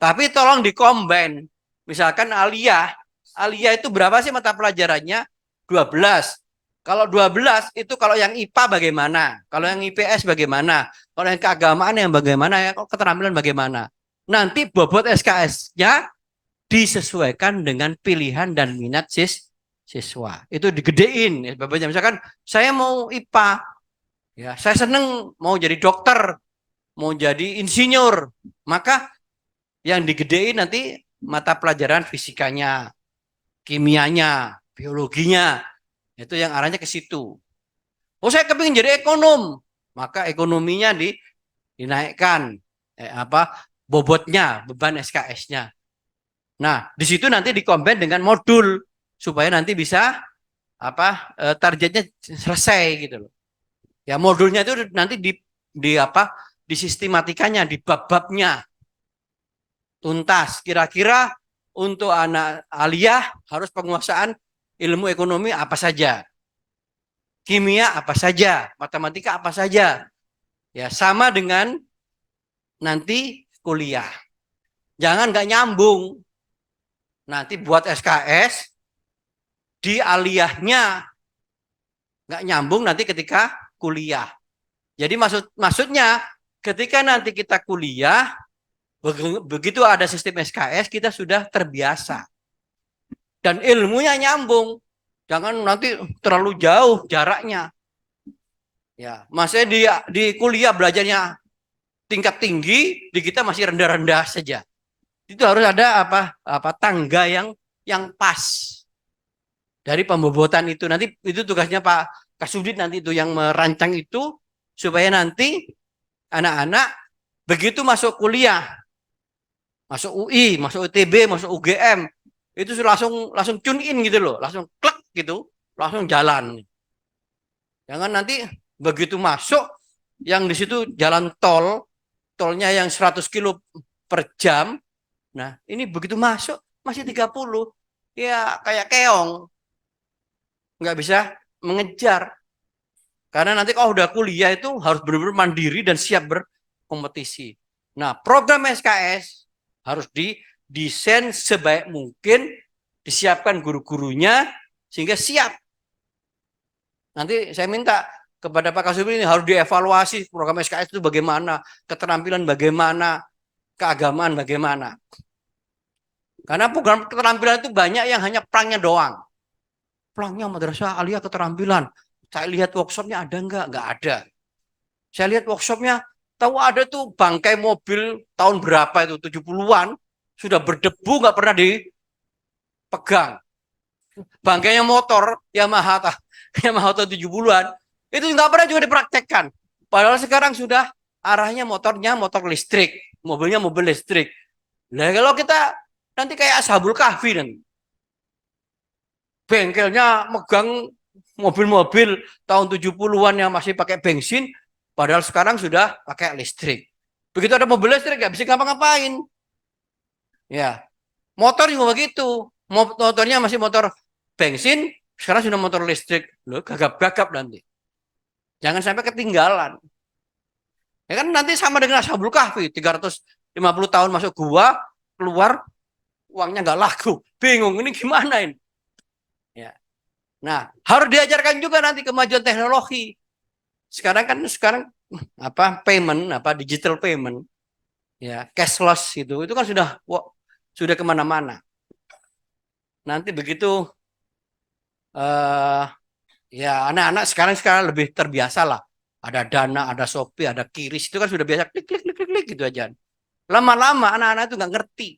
Tapi tolong dikombin. Misalkan Aliyah itu berapa sih mata pelajarannya? 12. Kalau 12 itu kalau yang IPA bagaimana? Kalau yang IPS bagaimana? Kalau yang keagamaan yang bagaimana? Ya, keterampilan bagaimana? Nanti bobot SKS-nya disesuaikan dengan pilihan dan minat siswa. Itu digedein. Misalkan saya mau IPA. Ya, saya seneng mau jadi dokter, mau jadi insinyur. Maka yang digedein nanti mata pelajaran fisikanya, kimianya, biologinya. Itu yang arahnya ke situ. Oh, saya kepingin jadi ekonom. Maka ekonominya dinaikkan bobotnya, beban SKS-nya. Nah, di situ nanti dikombin dengan modul supaya nanti bisa targetnya selesai gitu loh. Ya modulnya itu nanti disistematikanya, di bab-babnya tuntas. Kira-kira untuk anak Aliyah harus penguasaan ilmu ekonomi apa saja, kimia apa saja, matematika apa saja. Ya sama dengan nanti kuliah. Jangan nggak nyambung. Nanti buat SKS di Aliyahnya nggak nyambung nanti ketika kuliah. Jadi maksudnya ketika nanti kita kuliah, begitu ada sistem SKS kita sudah terbiasa dan ilmunya nyambung. Jangan nanti terlalu jauh jaraknya. Ya, maksudnya di kuliah belajarnya tingkat tinggi, di kita masih rendah-rendah saja. Itu harus ada tangga yang pas dari pembobotan itu. Nanti itu tugasnya Pak Kasudit nanti itu yang merancang itu supaya nanti anak-anak begitu masuk kuliah, masuk UI, masuk UTB, masuk UGM, itu langsung tune in gitu loh, langsung klik gitu, langsung jalan. Jangan nanti begitu masuk yang di situ jalan tolnya yang 100 kilo per jam. Nah, ini begitu masuk masih 30. Ya kayak keong. Nggak bisa mengejar. Karena nanti kalau udah kuliah itu harus benar-benar mandiri dan siap berkompetisi. Nah, program SKS harus didesain sebaik mungkin, disiapkan guru-gurunya sehingga siap. Nanti saya minta kepada Pak Kasubri ini harus dievaluasi program SKS itu bagaimana, keterampilan bagaimana, keagamaan bagaimana. Karena program keterampilan itu banyak yang hanya pelangnya doang. Pelangnya Madrasah Aliyah keterampilan. Saya lihat workshopnya ada enggak? Enggak ada. Saya lihat workshopnya, tahu ada tuh bangkai mobil tahun berapa itu, 70-an, sudah berdebu, enggak pernah dipegang. Bangkainya motor Yamaha tahun 70-an itu nggak pernah juga dipraktekkan. Padahal sekarang sudah arahnya motornya motor listrik, mobilnya mobil listrik. Nah, kalau kita nanti kayak Ashabul Kahfi nanti. Bengkelnya megang mobil-mobil tahun 70-an yang masih pakai bensin, padahal sekarang sudah pakai listrik. Begitu ada mobil listrik nggak bisa ngapa-ngapain. Ya, motor juga begitu. Motornya masih motor bensin, sekarang sudah motor listrik. Loh, gagap-gagap nanti. Jangan sampai ketinggalan. Ya kan nanti sama dengan Ashabul Kahfi, 350 tahun masuk gua, keluar uangnya nggak laku. Bingung ini gimana ini? Ya. Nah, harus diajarkan juga nanti kemajuan teknologi. Sekarang payment, digital payment, ya cashless itu kan sudah kemana-mana. Nanti begitu ya anak-anak sekarang lebih terbiasa lah. Ada Dana, ada Shopee, ada Kiris, itu kan sudah biasa klik klik klik klik gitu aja. Lama-lama anak-anak itu nggak ngerti.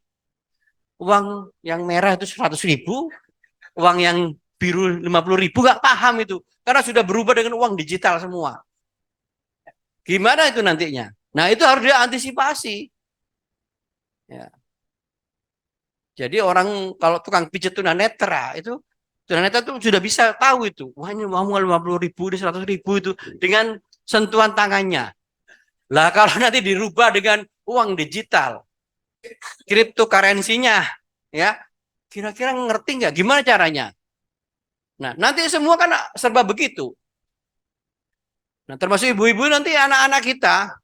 Uang yang merah itu 100.000, uang yang biru 50.000 nggak paham itu. Karena sudah berubah dengan uang digital semua. Gimana itu nantinya? Nah, itu harus diantisipasi. Ya. Jadi orang kalau tukang pijat tunanetra itu sudah bisa tahu itu. Wah, ini mau 50.000, ini 100.000 itu dengan sentuhan tangannya. Lah kalau nanti dirubah dengan uang digital, cryptocurrency-nya, ya, kira-kira ngerti nggak gimana caranya? Nah, nanti semua kan serba begitu. Nah, termasuk ibu-ibu nanti anak-anak kita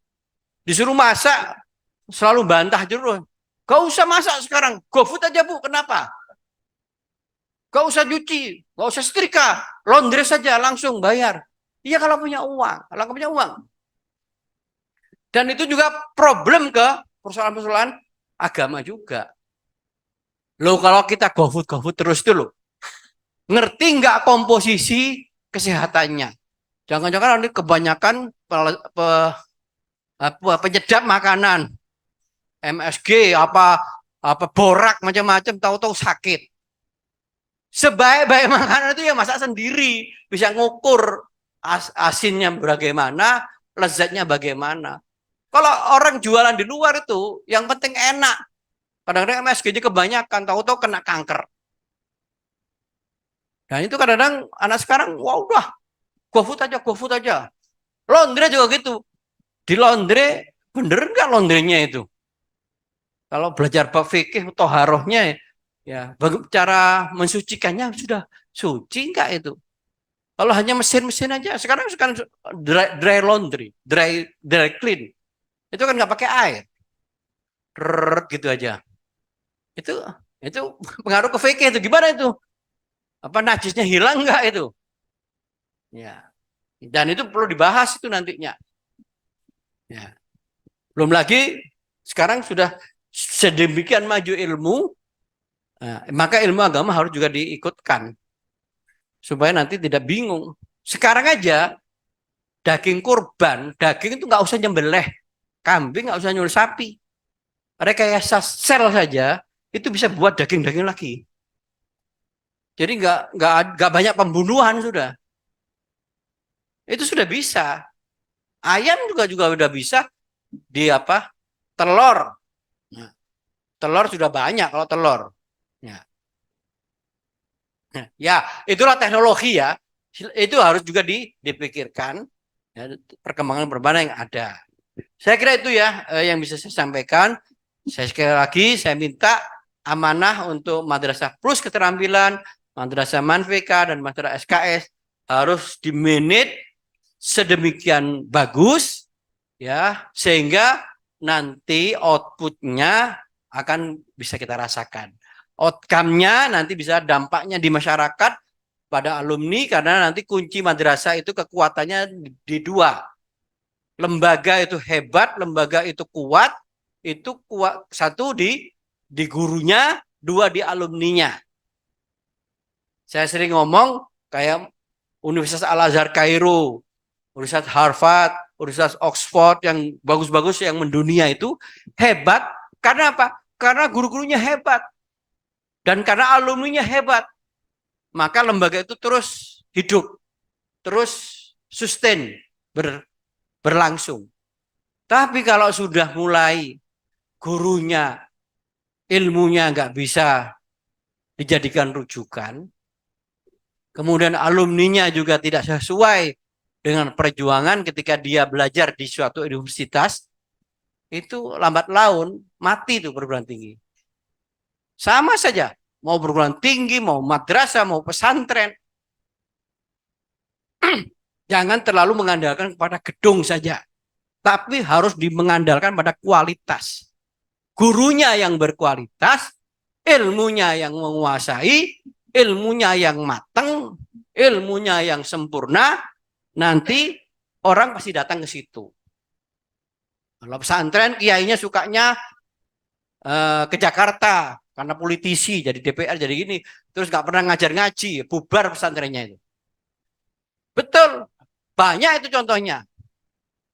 disuruh masak, selalu bantah terus. Gak usah masak sekarang, GoFood aja Bu, kenapa? Gak usah cuci, gak usah setrika, laundry saja langsung bayar. Iya kalau punya uang, kalau nggak punya uang. Dan itu juga problem ke persoalan-persoalan agama juga. Loh kalau kita GoFood terus itu loh, ngerti nggak komposisi kesehatannya? Jangan-jangan nanti kebanyakan penyedap makanan, MSG, borak macam-macam, tahu-tahu sakit. Sebaik-baik makanan itu ya masak sendiri, bisa ngukur asinnya bagaimana, lezatnya bagaimana. Kalau orang jualan di luar itu, yang penting enak. Kadang-kadang MSG-nya kebanyakan, tahu-tahu kena kanker. Dan itu kadang-kadang anak sekarang, wah udah, GoFood aja. Laundry juga gitu. Di laundry, bener nggak laundrynya itu? Kalau belajar bab fikih, toharohnya, ya, cara mensucikannya sudah suci nggak itu? Kalau hanya mesin-mesin aja, sekarang dry laundry, dry clean, itu kan nggak pakai air, gitu aja. Itu pengaruh ke fikih itu gimana itu? Apa najisnya hilang nggak itu? Ya, dan itu perlu dibahas itu nantinya. Ya. Belum lagi sekarang sudah sedemikian maju ilmu, maka ilmu agama harus juga diikutkan supaya nanti tidak bingung. Sekarang aja daging kurban, daging itu nggak usah nyembelih kambing, nggak usah nyuruh sapi. Rekayasa sel saja itu bisa buat daging-daging lagi. Jadi nggak banyak pembunuhan sudah. Itu sudah bisa. Ayam juga udah bisa di telur. Nah, telur sudah banyak kalau telur. Ya, itulah teknologi ya. Itu harus juga dipikirkan ya, perkembangan yang ada. Saya kira itu ya yang bisa saya sampaikan. Sekali lagi saya minta amanah untuk Madrasah Plus Keterampilan, Madrasah Manfika dan Madrasah SKS harus dimanage sedemikian bagus ya sehingga nanti outputnya akan bisa kita rasakan. Outcome-nya nanti bisa dampaknya di masyarakat pada alumni karena nanti kunci madrasah itu kekuatannya di dua. Lembaga itu hebat, lembaga itu kuat satu di gurunya, dua di alumninya. Saya sering ngomong kayak Universitas Al-Azhar Kairo, Universitas Harvard, Universitas Oxford yang bagus-bagus yang mendunia itu hebat karena apa? Karena guru-gurunya hebat dan karena alumninya hebat. maka lembaga itu terus hidup, terus sustain, berlangsung. Tapi kalau sudah mulai gurunya, ilmunya nggak bisa dijadikan rujukan, kemudian alumninya juga tidak sesuai dengan perjuangan ketika dia belajar di suatu universitas, itu lambat laun mati tuh perguruan tinggi. Sama saja, mau perguruan tinggi, mau madrasah, mau pesantren. Jangan terlalu mengandalkan kepada gedung saja, tapi harus mengandalkan pada kualitas. Gurunya yang berkualitas, ilmunya yang menguasai, ilmunya yang matang, ilmunya yang sempurna, nanti orang pasti datang ke situ. Kalau pesantren, kiainya sukanya ke Jakarta karena politisi, jadi DPR, jadi gini, terus nggak pernah ngajar ngaji, bubar pesantrennya itu. Betul, banyak itu contohnya.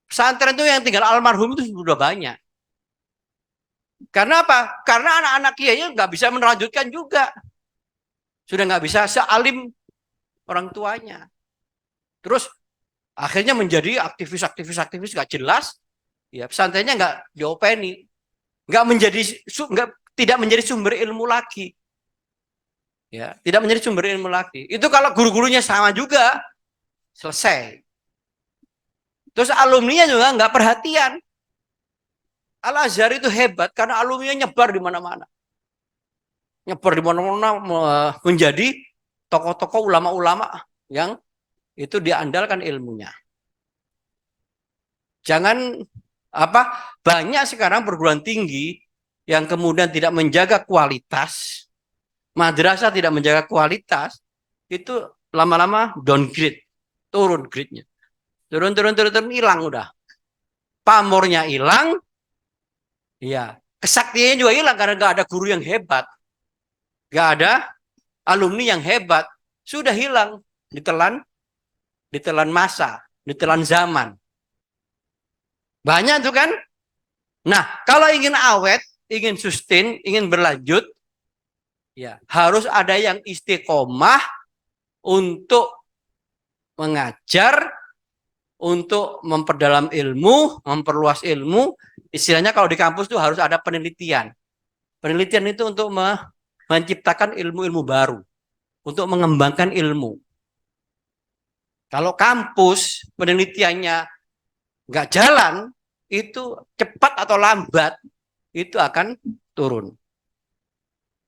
Pesantren itu yang tinggal almarhum itu sudah banyak. Karena apa? Karena anak-anak kiainya nggak bisa melanjutkan juga, sudah nggak bisa sealim orang tuanya. Terus akhirnya menjadi aktivis nggak jelas. Ya pesantrennya nggak diopeni, tidak menjadi sumber ilmu lagi. Ya, tidak menjadi sumber ilmu lagi. Itu kalau guru-gurunya sama juga, selesai. Terus alumninya juga nggak perhatian. Al-Azhar itu hebat karena alumninya nyebar di mana-mana. Nyebar di mana-mana, menjadi tokoh-tokoh ulama-ulama yang itu diandalkan ilmunya. Jangan banyak sekarang perguruan tinggi yang kemudian tidak menjaga kualitas, madrasah tidak menjaga kualitas, itu lama-lama downgrade, turun grade-nya. Turun, hilang udah. Pamornya hilang, ya, kesaktiannya juga hilang karena nggak ada guru yang hebat. Nggak ada alumni yang hebat, sudah hilang, ditelan masa, ditelan zaman. Banyak tuh kan? Nah, kalau ingin awet, ingin sustain, ingin berlanjut, ya harus ada yang istiqomah untuk mengajar, untuk memperdalam ilmu, memperluas ilmu. Istilahnya kalau di kampus itu harus ada penelitian. Penelitian itu untuk menciptakan ilmu-ilmu baru, untuk mengembangkan ilmu. Kalau kampus penelitiannya nggak jalan, itu cepat atau lambat itu akan turun.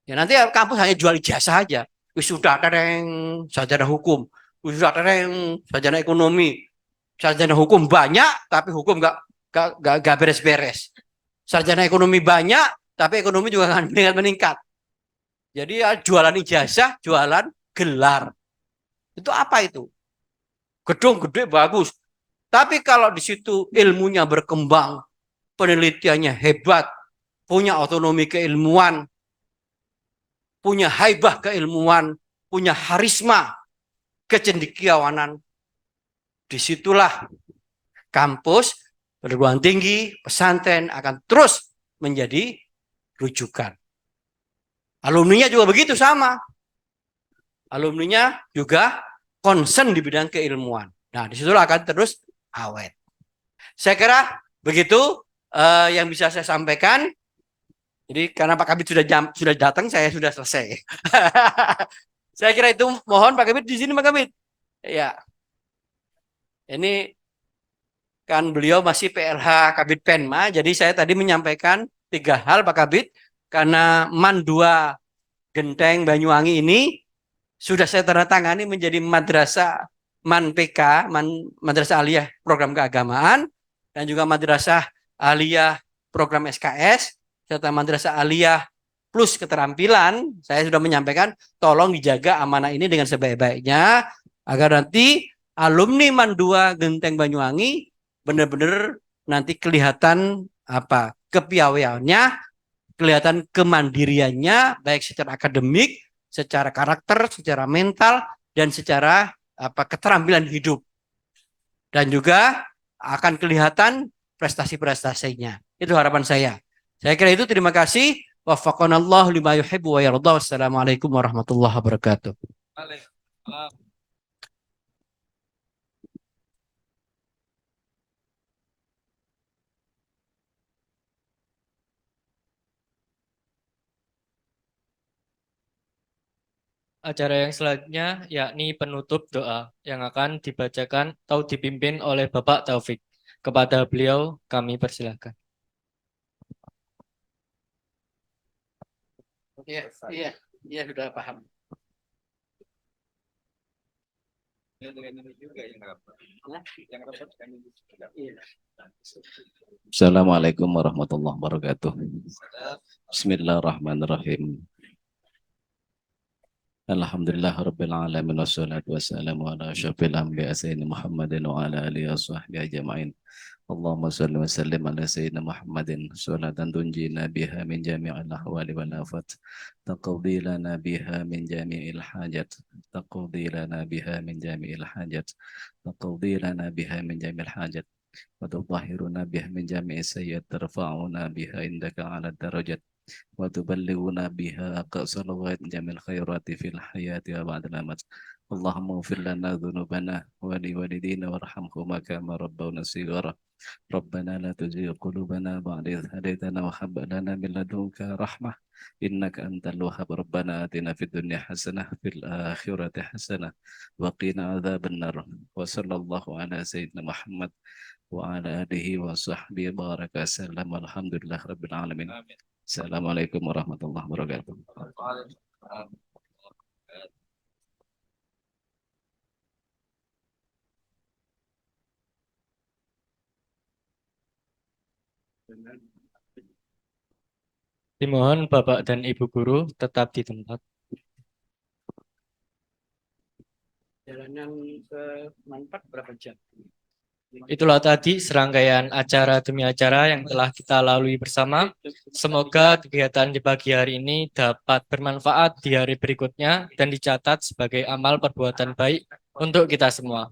Ya nanti kampus hanya jual ijazah aja. Wisuda tereng sarjana hukum, wisuda tereng sarjana ekonomi, sarjana hukum banyak tapi hukum nggak beres-beres. Sarjana ekonomi banyak tapi ekonomi juga akan meningkat. Jadi ya, jualan ijazah, jualan gelar. Itu apa itu? Gedung gede bagus. Tapi kalau di situ ilmunya berkembang, penelitiannya hebat, punya otonomi keilmuan, punya haibah keilmuan, punya harisma, kecendekiawanan, disitulah kampus, perguruan tinggi, pesantren akan terus menjadi rujukan. Alumninya juga begitu sama. Alumninya juga concern di bidang keilmuan. Nah, disitulah akan terus awet. Saya kira begitu yang bisa saya sampaikan. Jadi karena Pak Kabid sudah datang, saya sudah selesai. Saya kira itu. Mohon Pak Kabid di sini, Pak Kabid. Ya, ini kan beliau masih PLH Kabid Penma. Jadi saya tadi menyampaikan 3 hal Pak Kabid, karena MAN 2 Genteng Banyuwangi ini sudah saya tanda tangani menjadi madrasah MAN PK, Madrasah Aliyah Program Keagamaan, dan juga Madrasah Aliyah Program SKS, serta Madrasah Aliyah Plus Keterampilan. Saya sudah menyampaikan, tolong dijaga amanah ini dengan sebaik-baiknya, agar nanti alumni MAN 2 Genteng Banyuwangi benar-benar nanti kelihatan kepiawaiannya, kelihatan kemandiriannya, baik secara akademik, secara karakter, secara mental, dan secara keterampilan hidup, dan juga akan kelihatan prestasi-prestasinya. Itu harapan saya. Saya kira itu. Terima kasih. Waffaqanallahu lima yuhibbu wa yarda. Wassalamualaikum warahmatullahi wabarakatuh. Acara yang selanjutnya yakni penutup doa yang akan dibacakan atau dipimpin oleh Bapak Taufik. Kepada beliau kami persilahkan. Iya, iya, iya sudah paham. Assalamualaikum warahmatullahi wabarakatuh. Bismillahirrahmanirrahim. Alhamdulillah rabbil alamin wassalatu wassalamu ala asyrafil anbiya sayyidina Muhammadin wa ala alihi washabbihi ajmain. Allahumma shalli wa sallim ala sayyidina Muhammadin salatan tunjina biha min jami'il ahwali wal afat taqdi lana biha min jami'il hajat taqdi lana biha min jami'il hajat taqdi lana biha min jami'il hajat wa tutahhiruna biha min jami'is sayyi'at tarfa'una biha indaka 'ala darajat وتبلغنا بها أقصى لغات جميع الخيرات في الحياة وبعد الممات اللهم اغفر لنا ذنوبنا ولوالدينا وارحمهما كما ربونا صغارا ربنا لا تزغ قلوبنا بعد إذ هديتنا وهب لنا من لدنك رحمة إنك أنت الوهاب ربنا آتنا في الدنيا حسنة في الآخرة حسنة وقنا عذاب النار وصلى الله على سيدنا محمد وعلى آله وصحبه بارك وسلم والحمد لله رب العالمين. Assalamualaikum warahmatullahi wabarakatuh. Dimohon Bapak dan Ibu guru tetap di tempat. Jalanan ke Manpat berapa jam? Itulah tadi serangkaian acara demi acara yang telah kita lalui bersama. Semoga kegiatan di pagi hari ini dapat bermanfaat di hari berikutnya dan dicatat sebagai amal perbuatan baik untuk kita semua.